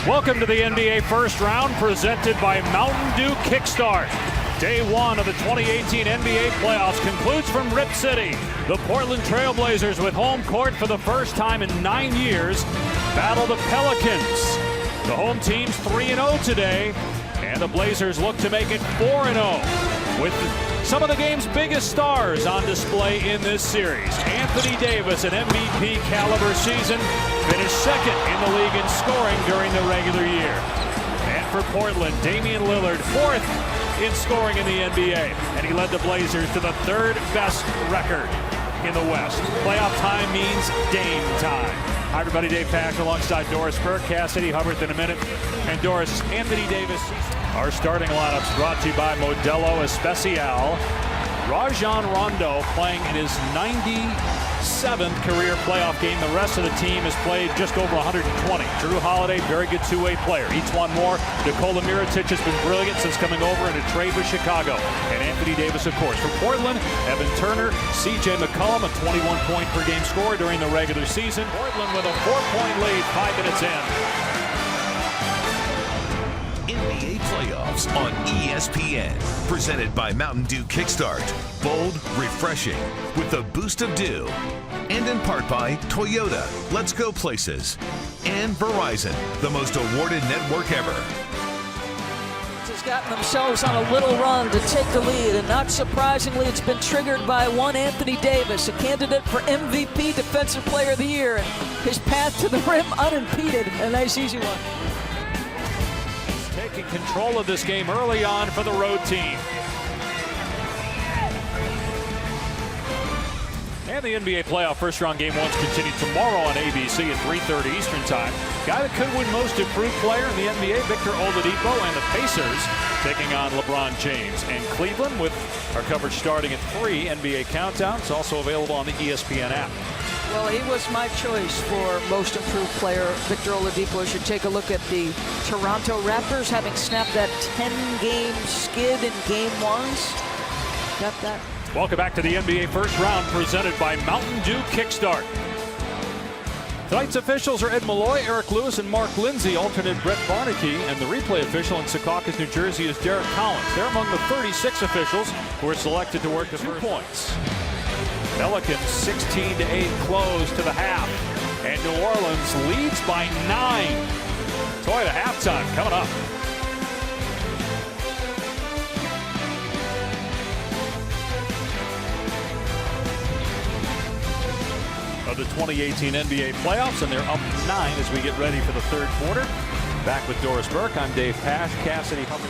Welcome to the NBA First Round, presented by Mountain Dew Kickstart. Day one of the 2018 NBA playoffs concludes from Rip City. The Portland Trail Blazers, with home court for the first time in 9 years, battle the Pelicans. The home team's 3-0 today, and the Blazers look to make it 4-0, with some of the game's biggest stars on display in this series. Anthony Davis, an MVP caliber season, finished second in the league in scoring during the regular year. And for Portland, Damian Lillard, fourth in scoring in the NBA, and he led the Blazers to the third best record in the West. Playoff time means Dame time. Hi everybody, Dave Pash alongside Doris Burke, Cassidy Hubbard in a minute. And Doris, Anthony Davis. Our starting lineups brought to you by Modelo Especial. Rajon Rondo playing in his 97th career playoff game. The rest of the team has played just over 120. Drew Holiday, very good two-way player. Each one more. Nikola Mirotic has been brilliant since coming over in a trade with Chicago. And Anthony Davis, of course. For Portland, Evan Turner, C.J. McCollum, a 21-point-per-game scorer during the regular season. Portland with a 4-point lead, 5 minutes in. NBA playoffs on ESPN. Presented by Mountain Dew Kickstart. Bold, refreshing, with a boost of dew. And in part by Toyota. Let's go places. And Verizon, the most awarded network ever. Has gotten themselves on a little run to take the lead, and not surprisingly, it's been triggered by one Anthony Davis, a candidate for MVP Defensive Player of the Year, and his path to the rim unimpeded. A nice easy one. Taking control of this game early on for the road team. And the NBA playoff first round game ones continue tomorrow on ABC at 3:30 Eastern time. Guy that could win most improved player in the NBA, Victor Oladipo, and the Pacers taking on LeBron James. And Cleveland, with our coverage starting at 3, NBA Countdown. It's also available on the ESPN app. Well, he was my choice for most improved player, Victor Oladipo. You should take a look at the Toronto Raptors having snapped that 10-game skid in game ones. Got that. Welcome back to the NBA First Round, presented by Mountain Dew Kickstart. Tonight's officials are Ed Malloy, Eric Lewis, and Mark Lindsay. Alternate Brett Barnaky, and the replay official in Secaucus, New Jersey is Derek Collins. They're among the 36 officials who were selected to work the 2 points. Pelicans 16-8 close to the half, and New Orleans leads by 9. Toy to halftime coming up. Of the 2018 NBA playoffs, and they're up 9 as we get ready for the third quarter. Back with Doris Burke, I'm Dave Pash, Cassidy Hubbard.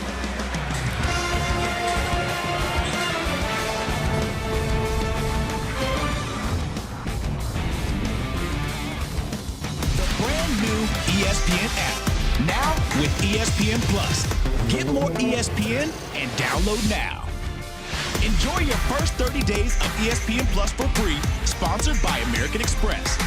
Brand new ESPN app. Now with ESPN Plus. Get more ESPN and download now. Enjoy your first 30 days of ESPN Plus for free, sponsored by American Express.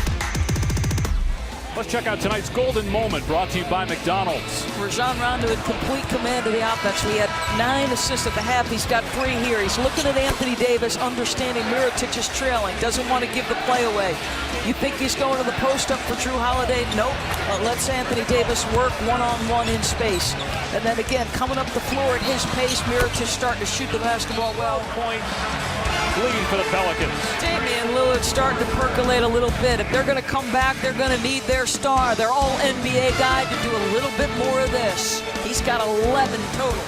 Let's check out tonight's golden moment, brought to you by McDonald's. Rajon Rondo in complete command of the offense. We had 9 assists at the half. He's got 3 here. He's looking at Anthony Davis, understanding Mirotic is trailing. Doesn't want to give the play away. You think he's going to the post up for Drew Holiday? Nope. Lets Anthony Davis work one-on-one in space. And then again, coming up the floor at his pace, Mirotic starting to shoot the basketball well. Point lead for the Pelicans. Damian Lillard starting to percolate a little bit. If they're going to come back, they're going to need their star, their all-NBA guy, to do a little bit more of this. He's got 11 total.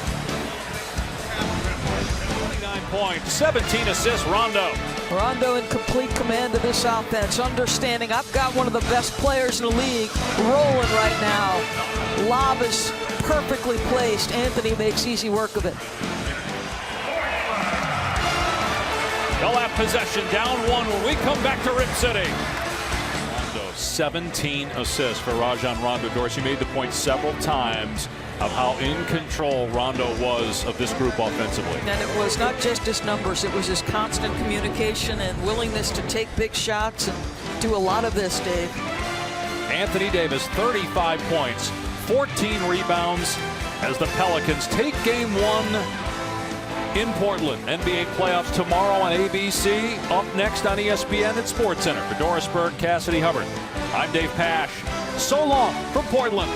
29 points, 17 assists, Rondo. Rondo in complete command of this offense, understanding I've got one of the best players in the league rolling right now. Lob is perfectly placed. Anthony makes easy work of it. They'll have possession, down 1 when we come back to Rip City. Rondo, 17 assists for Rajon Rondo. Dorsey made the point several times of how in control Rondo was of this group offensively. And it was not just his numbers, it was his constant communication and willingness to take big shots and do a lot of this, Dave. Anthony Davis, 35 points, 14 rebounds as the Pelicans take game 1 in Portland. NBA playoffs tomorrow on ABC. Up next on ESPN at SportsCenter. For Doris Burke, Cassidy Hubbard, I'm Dave Pash. So long from Portland.